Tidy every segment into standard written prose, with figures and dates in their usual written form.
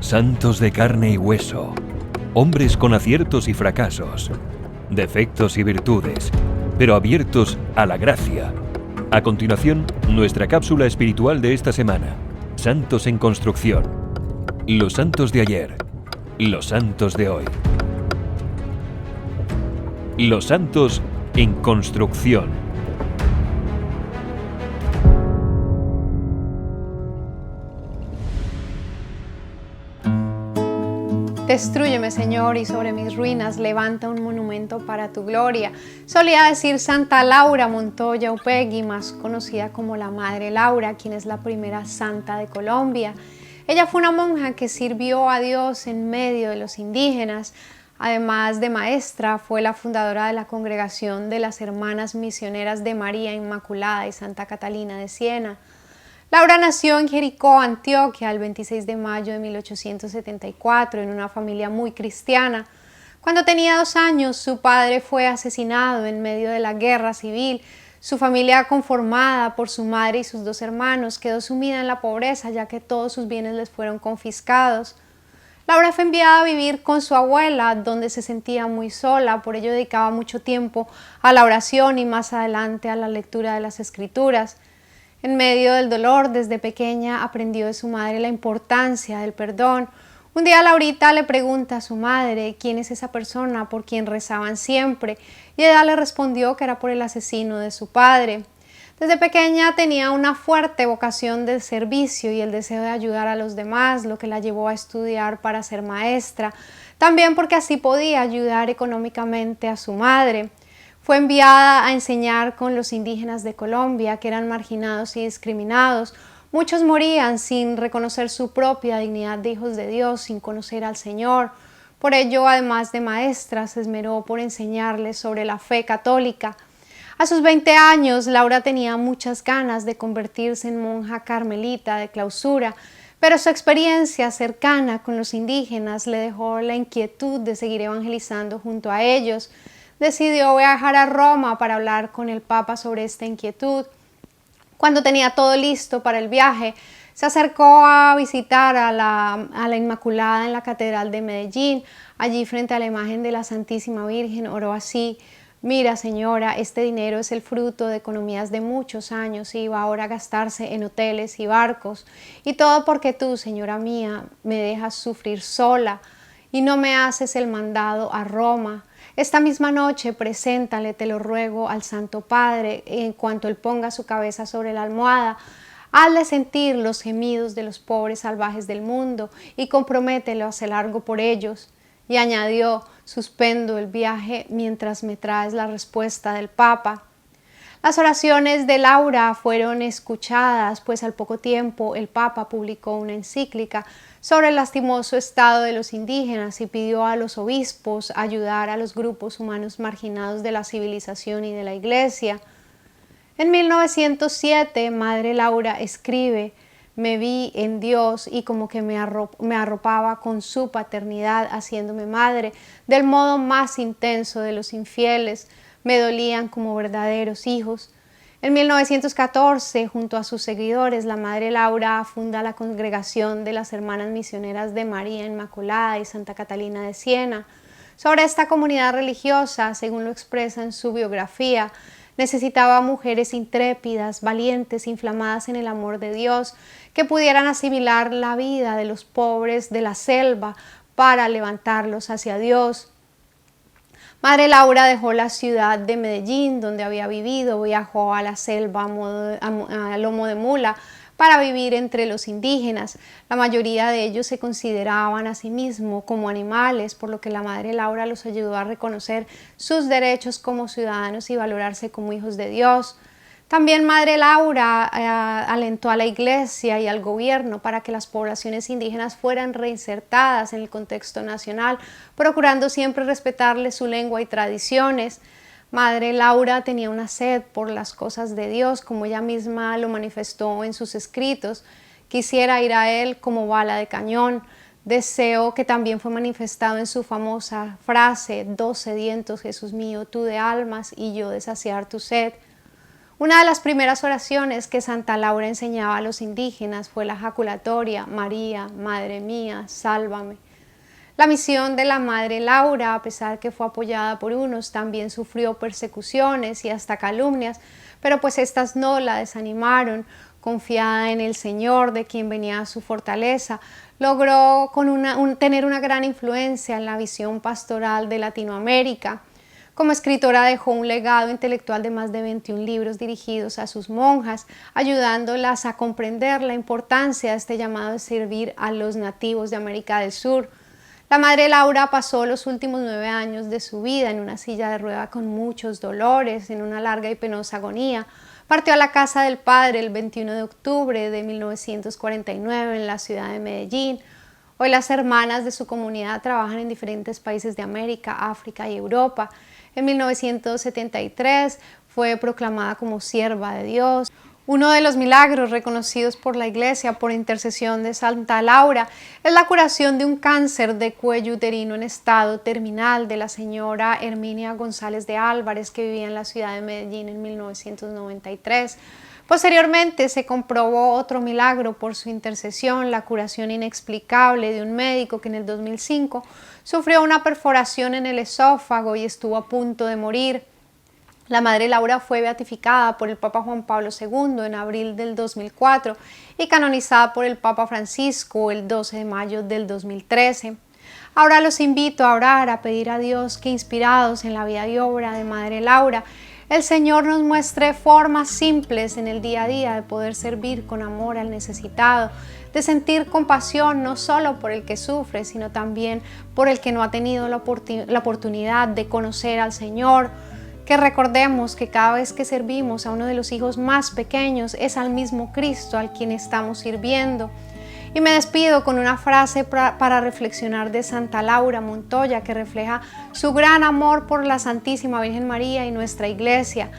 Santos de carne y hueso, hombres con aciertos y fracasos, defectos y virtudes, pero abiertos a la gracia. A continuación, nuestra cápsula espiritual de esta semana. Santos en construcción. Los santos de ayer. Los santos de hoy. Los santos en construcción. Destrúyeme, Señor, y sobre mis ruinas levanta un monumento para tu gloria. Solía decir Santa Laura Montoya Upegui, más conocida como la Madre Laura, quien es la primera santa de Colombia. Ella fue una monja que sirvió a Dios en medio de los indígenas. Además de maestra, fue la fundadora de la Congregación de las Hermanas Misioneras de María Inmaculada y Santa Catalina de Siena. Laura nació en Jericó, Antioquia, el 26 de mayo de 1874, en una familia muy cristiana. Cuando tenía 2 años, su padre fue asesinado en medio de la guerra civil. Su familia, conformada por su madre y sus 2 hermanos, quedó sumida en la pobreza, ya que todos sus bienes les fueron confiscados. Laura fue enviada a vivir con su abuela, donde se sentía muy sola, por ello dedicaba mucho tiempo a la oración y más adelante a la lectura de las Escrituras. En medio del dolor, desde pequeña aprendió de su madre la importancia del perdón. Un día Laurita le pregunta a su madre quién es esa persona por quien rezaban siempre, y ella le respondió que era por el asesino de su padre. Desde pequeña tenía una fuerte vocación de servicio y el deseo de ayudar a los demás, lo que la llevó a estudiar para ser maestra, también porque así podía ayudar económicamente a su madre. Fue enviada a enseñar con los indígenas de Colombia, que eran marginados y discriminados. Muchos morían sin reconocer su propia dignidad de hijos de Dios, sin conocer al Señor. Por ello, además de maestra, se esmeró por enseñarles sobre la fe católica. A sus 20 años, Laura tenía muchas ganas de convertirse en monja carmelita de clausura, pero su experiencia cercana con los indígenas le dejó la inquietud de seguir evangelizando junto a ellos. Decidió viajar a Roma para hablar con el Papa sobre esta inquietud. Cuando tenía todo listo para el viaje, se acercó a visitar a la Inmaculada en la Catedral de Medellín. Allí, frente a la imagen de la Santísima Virgen, oró así: «Mira, Señora, este dinero es el fruto de economías de muchos años y va ahora a gastarse en hoteles y barcos. Y todo porque tú, Señora mía, me dejas sufrir sola y no me haces el mandado a Roma. Esta misma noche preséntale, te lo ruego, al Santo Padre, en cuanto él ponga su cabeza sobre la almohada. Hazle sentir los gemidos de los pobres salvajes del mundo y compromételo a hacer algo por ellos». Y añadió: «Suspendo el viaje mientras me traes la respuesta del Papa». Las oraciones de Laura fueron escuchadas, pues al poco tiempo el Papa publicó una encíclica sobre el lastimoso estado de los indígenas y pidió a los obispos ayudar a los grupos humanos marginados de la civilización y de la Iglesia. En 1907, Madre Laura escribe: «Me vi en Dios y como que me arropaba con su paternidad, haciéndome madre del modo más intenso de los infieles. Me dolían como verdaderos hijos». En 1914, junto a sus seguidores, la Madre Laura funda la Congregación de las Hermanas Misioneras de María Inmaculada y Santa Catalina de Siena. Sobre esta comunidad religiosa, según lo expresa en su biografía, necesitaba mujeres intrépidas, valientes, inflamadas en el amor de Dios, que pudieran asimilar la vida de los pobres de la selva para levantarlos hacia Dios. Madre Laura dejó la ciudad de Medellín, donde había vivido, viajó a la selva a lomo de mula para vivir entre los indígenas. La mayoría de ellos se consideraban a sí mismos como animales, por lo que la Madre Laura los ayudó a reconocer sus derechos como ciudadanos y valorarse como hijos de Dios. También Madre Laura alentó a la Iglesia y al gobierno para que las poblaciones indígenas fueran reinsertadas en el contexto nacional, procurando siempre respetarles su lengua y tradiciones. Madre Laura tenía una sed por las cosas de Dios, como ella misma lo manifestó en sus escritos: «Quisiera ir a Él como bala de cañón». Deseo que también fue manifestado en su famosa frase: «Dos sedientos, Jesús mío, tú de almas y yo de saciar tu sed». Una de las primeras oraciones que Santa Laura enseñaba a los indígenas fue la jaculatoria: María, Madre mía, sálvame. La misión de la Madre Laura, a pesar que fue apoyada por unos, también sufrió persecuciones y hasta calumnias, pero pues estas no la desanimaron. Confiada en el Señor, de quien venía su fortaleza, logró tener una gran influencia en la visión pastoral de Latinoamérica. Como escritora dejó un legado intelectual de más de 21 libros dirigidos a sus monjas, ayudándolas a comprender la importancia de este llamado de servir a los nativos de América del Sur. La Madre Laura pasó los últimos 9 años de su vida en una silla de rueda con muchos dolores, en una larga y penosa agonía. Partió a la casa del Padre el 21 de octubre de 1949 en la ciudad de Medellín. Hoy las hermanas de su comunidad trabajan en diferentes países de América, África y Europa. En 1973 fue proclamada como sierva de Dios. Uno de los milagros reconocidos por la Iglesia por intercesión de Santa Laura es la curación de un cáncer de cuello uterino en estado terminal de la señora Herminia González de Álvarez, que vivía en la ciudad de Medellín en 1993. Posteriormente se comprobó otro milagro por su intercesión, la curación inexplicable de un médico que en el 2005 sufrió una perforación en el esófago y estuvo a punto de morir. La Madre Laura fue beatificada por el Papa Juan Pablo II en abril del 2004 y canonizada por el Papa Francisco el 12 de mayo del 2013. Ahora los invito a orar, a pedir a Dios que, inspirados en la vida y obra de Madre Laura, el Señor nos muestre formas simples en el día a día de poder servir con amor al necesitado, de sentir compasión no solo por el que sufre, sino también por el que no ha tenido la oportunidad de conocer al Señor. Que recordemos que cada vez que servimos a uno de los hijos más pequeños es al mismo Cristo al quien estamos sirviendo. Y me despido con una frase para reflexionar de Santa Laura Montoya, que refleja su gran amor por la Santísima Virgen María y nuestra Iglesia.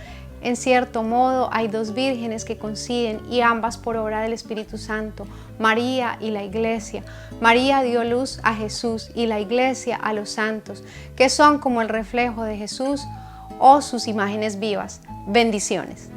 En cierto modo hay dos vírgenes que coinciden, y ambas por obra del Espíritu Santo, María y la Iglesia. María dio luz a Jesús y la Iglesia a los santos, que son como el reflejo de Jesús o sus imágenes vivas. Bendiciones.